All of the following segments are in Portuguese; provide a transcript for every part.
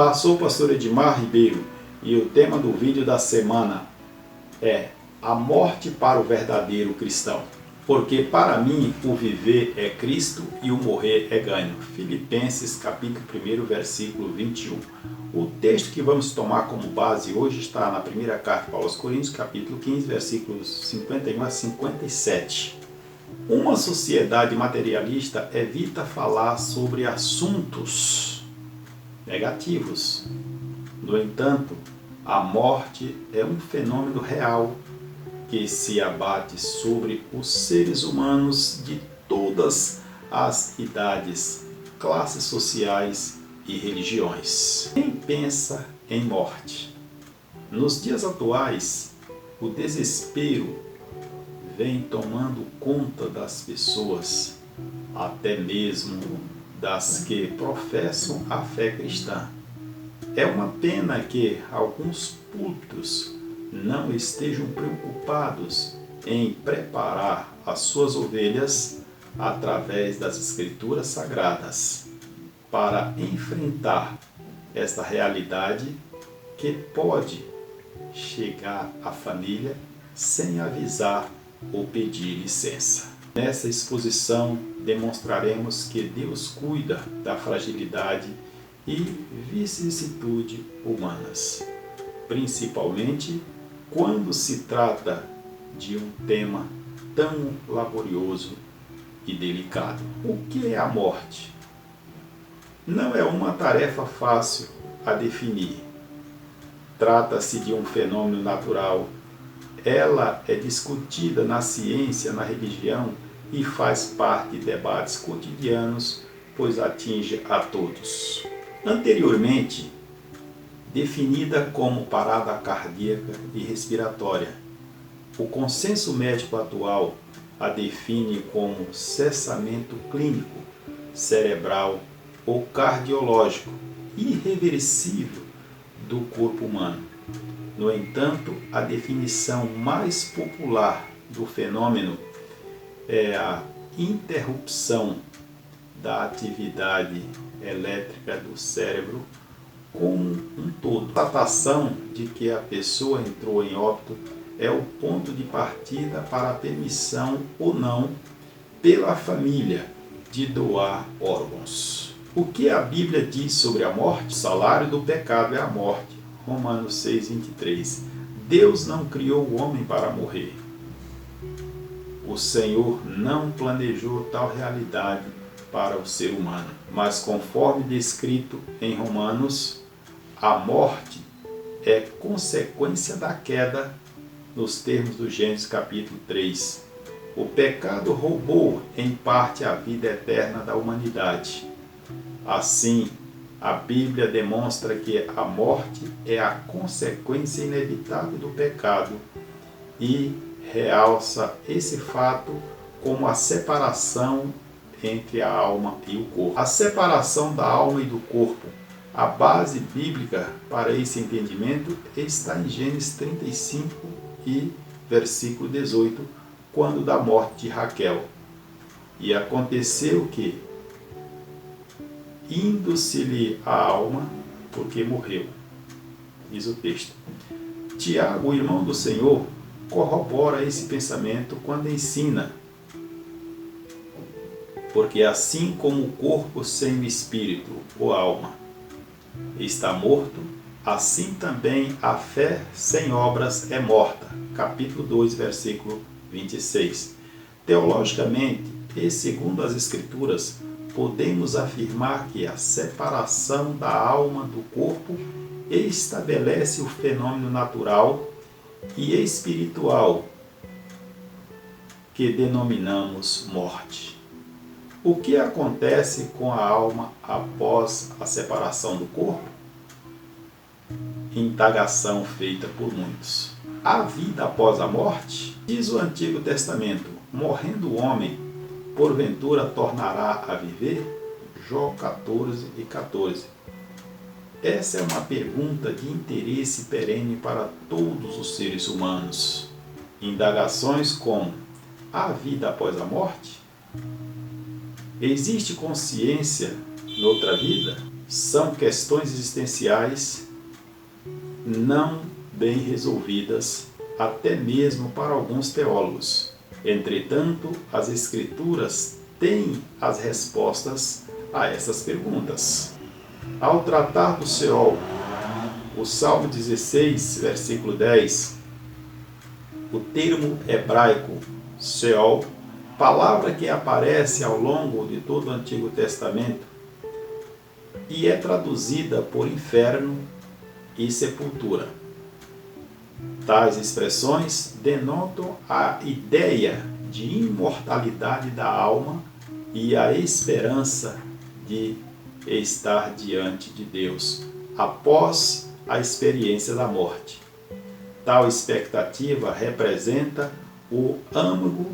Olá, sou o pastor Edmar Ribeiro e o tema do vídeo da semana é a morte para o verdadeiro cristão. Porque para mim o viver é Cristo e o morrer é ganho. Filipenses capítulo 1, versículo 21. O texto que vamos tomar como base hoje está na primeira carta de Paulo aos Coríntios, capítulo 15, versículos 51 a 57. Uma sociedade materialista evita falar sobre assuntos negativos. No entanto, a morte é um fenômeno real que se abate sobre os seres humanos de todas as idades, classes sociais e religiões. Quem pensa em morte? Nos dias atuais, o desespero vem tomando conta das pessoas, até mesmo das que professam a fé cristã. É uma pena que alguns púlpitos não estejam preocupados em preparar as suas ovelhas através das Escrituras Sagradas para enfrentar esta realidade que pode chegar à família sem avisar ou pedir licença. Nessa exposição demonstraremos que Deus cuida da fragilidade e vicissitude humanas, principalmente quando se trata de um tema tão laborioso e delicado. O que é a morte? Não é uma tarefa fácil a definir. Trata-se de um fenômeno natural. Ela é discutida na ciência, na religião e faz parte de debates cotidianos, pois atinge a todos. Anteriormente, definida como parada cardíaca e respiratória, o consenso médico atual a define como cessamento clínico, cerebral ou cardiológico irreversível do corpo humano. No entanto, a definição mais popular do fenômeno é a interrupção da atividade elétrica do cérebro como um todo. A constatação de que a pessoa entrou em óbito é o ponto de partida para a permissão ou não pela família de doar órgãos. O que a Bíblia diz sobre a morte? O salário do pecado é a morte. Romanos 6, 23. Deus não criou o homem para morrer. O Senhor não planejou tal realidade para o ser humano. Mas conforme descrito em Romanos, a morte é consequência da queda nos termos do Gênesis capítulo 3. O pecado roubou em parte a vida eterna da humanidade. Assim, a Bíblia demonstra que a morte é a consequência inevitável do pecado e realça esse fato como a separação entre a alma e o corpo. A separação da alma e do corpo. A base bíblica para esse entendimento está em Gênesis 35 e versículo 18, quando da morte de Raquel. E aconteceu que, indo-se-lhe a alma, porque morreu. Diz o texto. Tiago, o irmão do Senhor, corrobora esse pensamento quando ensina: porque assim como o corpo sem o espírito, ou alma, está morto, assim também a fé sem obras é morta. Capítulo 2, versículo 26. Teologicamente, e segundo as Escrituras, podemos afirmar que a separação da alma do corpo estabelece o fenômeno natural e espiritual que denominamos morte. O que acontece com a alma após a separação do corpo? Indagação feita por muitos. Há vida após a morte? Diz o Antigo Testamento: morrendo o homem, porventura tornará a viver? Jó 14 e 14. Essa é uma pergunta de interesse perene para todos os seres humanos. Indagações como: há vida após a morte? Existe consciência noutra vida? são questões existenciais não bem resolvidas, até mesmo para alguns teólogos. Entretanto, as Escrituras têm as respostas a essas perguntas. Ao tratar do Seol, o Salmo 16, versículo 10, o termo hebraico Seol, palavra que aparece ao longo de todo o Antigo Testamento e é traduzida por inferno e sepultura. Tais expressões denotam a ideia de imortalidade da alma e a esperança de estar diante de Deus após a experiência da morte. Tal expectativa representa o âmago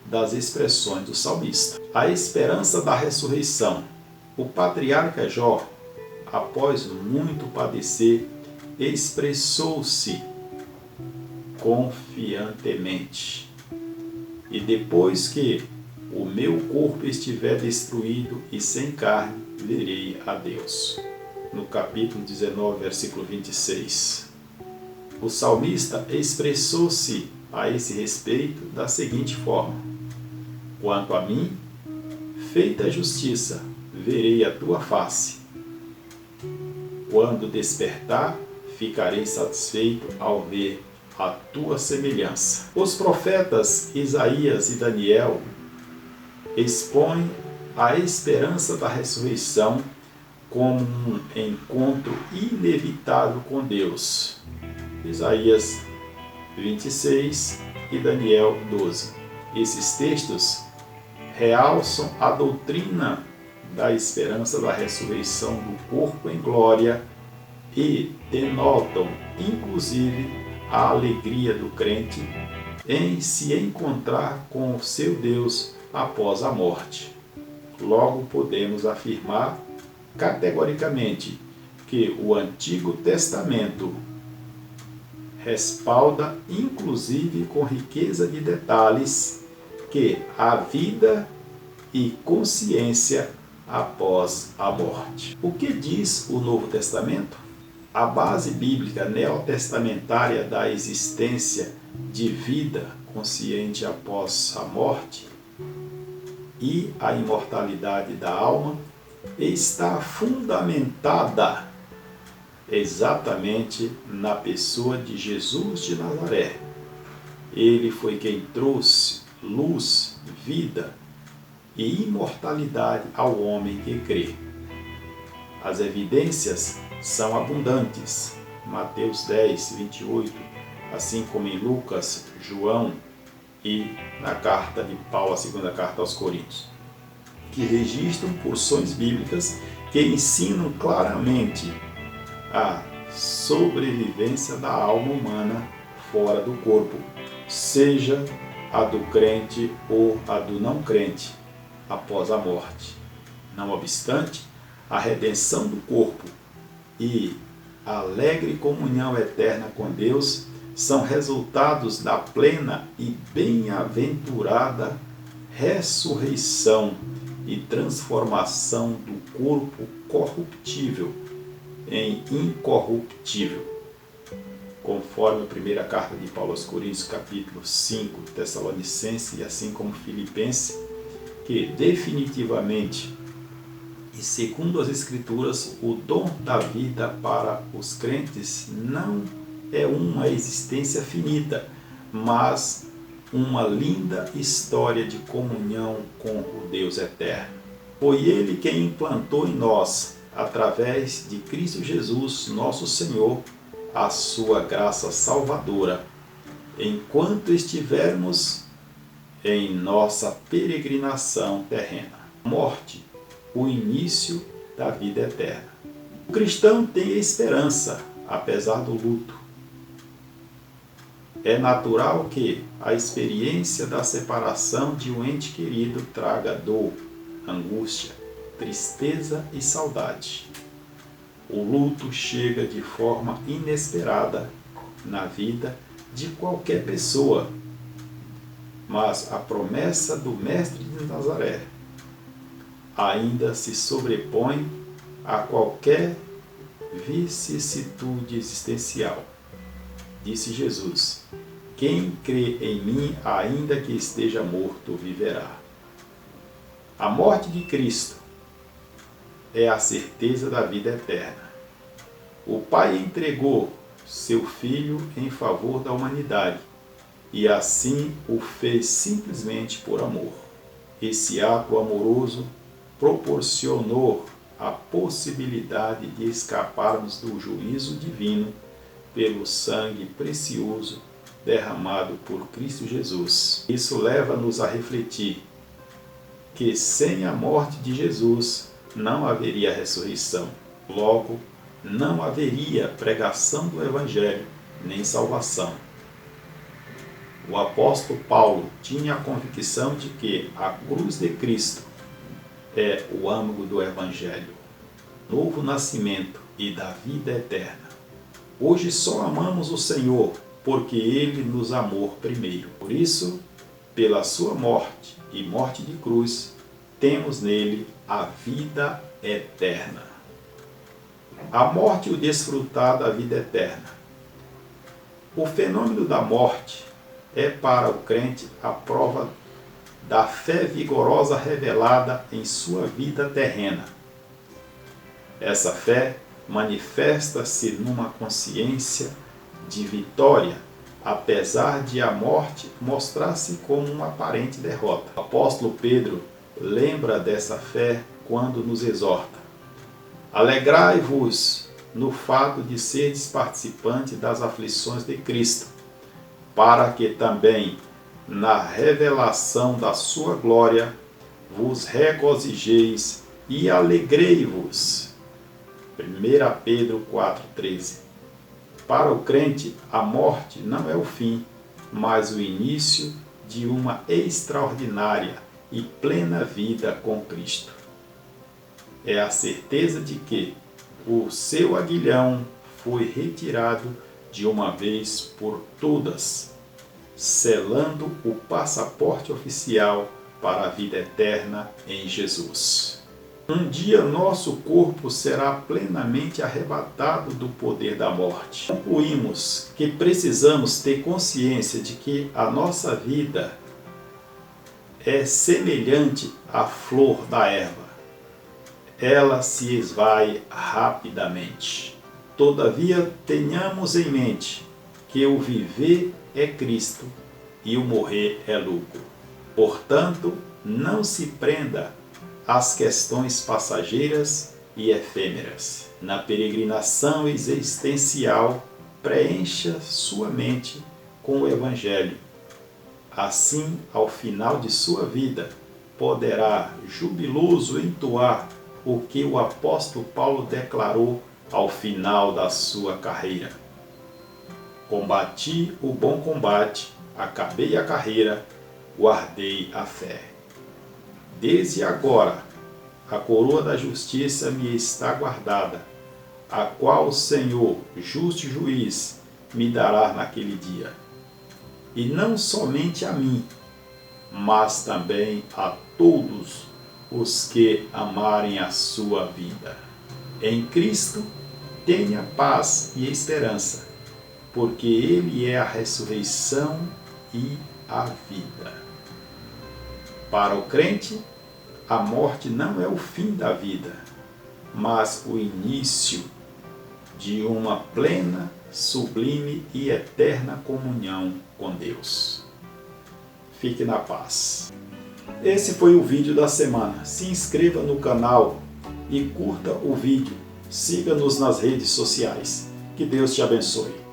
das expressões do salmista. A esperança da ressurreição. O patriarca Jó, após muito padecer, expressou-se confiantemente. E depois que o meu corpo estiver destruído e sem carne, verei a Deus. No capítulo 19, versículo 26. O salmista expressou-se a esse respeito da seguinte forma: quanto a mim, feita a justiça, verei a tua face. Quando despertar, ficarei satisfeito ao ver a tua semelhança. Os profetas Isaías e Daniel expõem a esperança da ressurreição como um encontro inevitável com Deus. Isaías 26 e Daniel 12. Esses textos realçam a doutrina da esperança da ressurreição do corpo em glória e denotam, inclusive, a alegria do crente em se encontrar com o seu Deus após a morte. Logo podemos afirmar categoricamente que o Antigo Testamento respalda, inclusive com riqueza de detalhes, que há vida e consciência após a morte. O que diz o Novo Testamento? A base bíblica neotestamentária da existência de vida consciente após a morte e a imortalidade da alma está fundamentada exatamente na pessoa de Jesus de Nazaré. Ele foi quem trouxe luz, vida e imortalidade ao homem que crê. As evidências são abundantes. Mateus 10, 28, assim como em Lucas, João e na carta de Paulo, a segunda carta aos Coríntios, que registram porções bíblicas que ensinam claramente a sobrevivência da alma humana fora do corpo, seja a do crente ou a do não crente, após a morte. Não obstante, a redenção do corpo e a alegre comunhão eterna com Deus são resultados da plena e bem-aventurada ressurreição e transformação do corpo corruptível em incorruptível, conforme a primeira carta de Paulo aos Coríntios, capítulo 5, Tessalonicenses e assim como Filipenses, que definitivamente e segundo as Escrituras, o dom da vida para os crentes não é uma existência finita, mas uma linda história de comunhão com o Deus eterno. Foi Ele quem implantou em nós, através de Cristo Jesus, nosso Senhor, a sua graça salvadora, enquanto estivermos em nossa peregrinação terrena. Morte, o início da vida eterna. O cristão tem esperança, apesar do luto. É natural que a experiência da separação de um ente querido traga dor, angústia, tristeza e saudade. O luto chega de forma inesperada na vida de qualquer pessoa, mas a promessa do Mestre de Nazaré ainda se sobrepõe a qualquer vicissitude existencial. Disse Jesus: quem crê em mim, ainda que esteja morto, viverá. A morte de Cristo é a certeza da vida eterna. O Pai entregou seu Filho em favor da humanidade e assim o fez simplesmente por amor. Esse ato amoroso proporcionou a possibilidade de escaparmos do juízo divino pelo sangue precioso derramado por Cristo Jesus. Isso leva-nos a refletir que sem a morte de Jesus não haveria ressurreição. Logo, não haveria pregação do Evangelho nem salvação. O apóstolo Paulo tinha a convicção de que a cruz de Cristo é o âmago do Evangelho, novo nascimento e da vida eterna. Hoje só amamos o Senhor porque Ele nos amou primeiro. Por isso, pela sua morte e morte de cruz, temos nele a vida eterna. A morte e o desfrutar da vida eterna. O fenômeno da morte é para o crente a prova da fé vigorosa revelada em sua vida terrena. Essa fé manifesta-se numa consciência de vitória, apesar de a morte mostrar-se como uma aparente derrota. O apóstolo Pedro lembra dessa fé quando nos exorta: alegrai-vos no fato de seres participantes das aflições de Cristo, para que também, na revelação da sua glória, vos regozijeis e alegrei-vos. 1 Pedro 4,13. Para o crente, a morte não é o fim, mas o início de uma extraordinária e plena vida com Cristo. É a certeza de que o seu aguilhão foi retirado de uma vez por todas, selando o passaporte oficial para a vida eterna em Jesus. Um dia nosso corpo será plenamente arrebatado do poder da morte. Concluímos que precisamos ter consciência de que a nossa vida é semelhante à flor da erva. Ela se esvai rapidamente. Todavia, tenhamos em mente que o viver é Cristo e o morrer é lucro. Portanto, não se prenda às questões passageiras e efêmeras. Na peregrinação existencial, preencha sua mente com o Evangelho. Assim, ao final de sua vida, poderá jubiloso entoar o que o apóstolo Paulo declarou ao final da sua carreira: combati o bom combate, acabei a carreira, guardei a fé. Desde agora, a coroa da justiça me está guardada, a qual o Senhor, justo juiz, me dará naquele dia. E não somente a mim, mas também a todos os que amarem a sua vida. Em Cristo, tenha paz e esperança, porque Ele é a ressurreição e a vida. Para o crente, a morte não é o fim da vida, mas o início de uma plena, sublime e eterna comunhão com Deus. Fique na paz. Esse foi o vídeo da semana. Se inscreva no canal e curta o vídeo. Siga-nos nas redes sociais. Que Deus te abençoe.